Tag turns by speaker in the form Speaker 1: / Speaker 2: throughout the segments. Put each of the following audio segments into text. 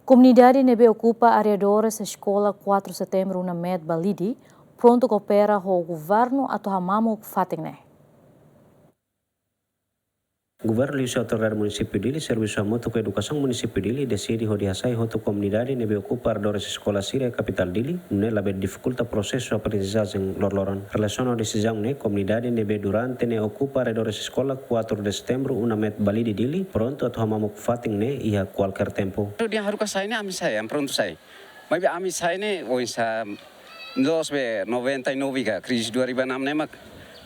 Speaker 1: Komunidade nebe Okupa Aredores Eskola Kuatru Setembru UNAMET Balide Prontu Koopera ho Governu atau hamamuk fatin.
Speaker 2: Governu Liu Autoridade Município dele, Serviço Moto com Educação Município dele, decide rodear-se hoto comunidade nebe Okupa Aredores Eskola Síria capital dele, né labe dificulta processo aprendizagem lorloron. Relação à decisão né comunidade nebe durante né Okupa Aredores Eskola Kuatru Setembru UNAMET Balide dele, pronto atau hamamuk fatin né ia qualquer tempo.
Speaker 3: Dia haruka saya ini ami saya, pronto saya. Mas ami saya ini, sa 99 ka, krisis 2006 ne mak,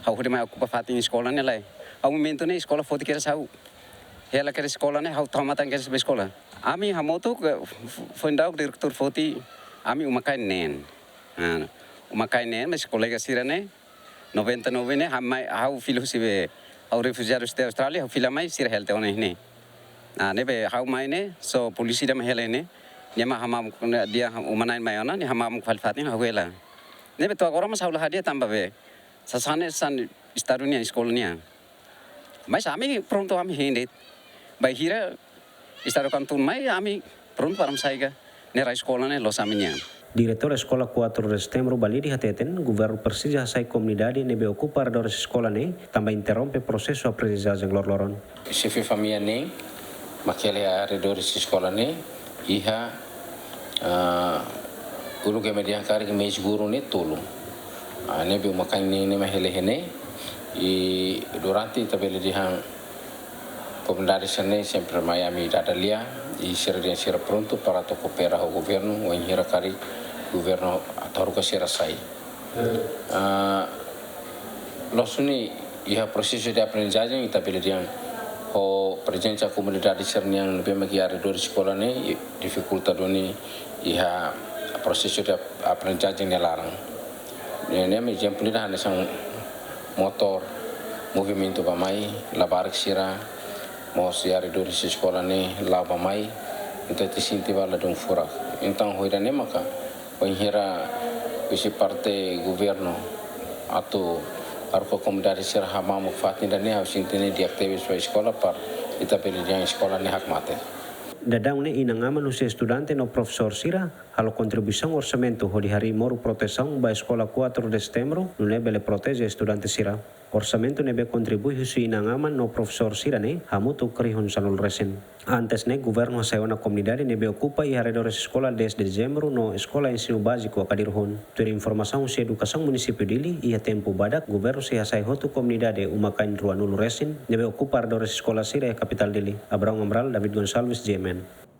Speaker 3: hau mai Okupa fatin sekolah ne lai. Hau momento ne sekolah foti kira sau. Hela kira sekolah ne hau tamatan kira sekolah. Ami hamoto fundau direktur foti, ami umakai nen. Umakai nen mas kolega sira ne 99 ne hau filosofi hau refugiados de Australia hau filamai sira helte one ne. Nebe hau mai ne so polisi da mahele ne. Nyama hamam dia umanain mayana ni hamam kualifatin hau hela. Nebe to agora mas hau lah dia tambah be. Sasane san istarunia sekolahnya. Mas ami pronto ami hendet. Bai hira istarukan tun mai ami pronto param saiga nera sekolahnya los aminya.
Speaker 2: Diretor Eskola Kuatru Setembru Balide hateten, Governu persija sai Komunidade nebe Okupa Aredores Eskola ne, tambah interrompe prosesu aprendizagem lorloron.
Speaker 4: Chefe família ne, makele Aredores Eskola ne, iha guru ke media kari ke mes guru ne tolu. Nebe umakan ne mahele hene, e durante tabele dihan Komunidade sene sempre Miami dadalia e será pronto para to coopera o governo o enhira kari governo ataruka será sai. Losuni ia processo de aprendizagem tabele dihan o presença comunidade sernian lebih magi Aredores Eskola ne dificulta doni ia processo de aprendizagem nelarang. Ne me exemplo dah nesang motor movimento bamai labarak sira mos Aredores Eskola ne laba mai então te sinti bala dong fura então hoira ne maka penhira isi parte governo atau arko Komunidade sira hamamuk fatin dan ne harus intene diaktifis wa sekolah par ita pilihan sekolah ne hak mate.
Speaker 2: Dadang ne inangaman usia estudante no profesor sira halo contribuição orçamento ho di hari moru proteção ba Eskola Kuatru Setembru nune bele protege estudante sira. Orçamento nebe contribui husi inangaman no profesor sira ne hamutu krihon sanul resen. Antes ne Governu hasawana Komunidade nebe Okupa e Aredores Eskola 10 de dezembro no Escola Ensino Básico Akadirhon. Tur informação se educação município dili ia tempo badak Governu se hasai hotu Komunidade umakain ruanul resen nebe Okupa Aredores Eskola sira capital dili. Abraham Amral, David Gonçalves, GMN.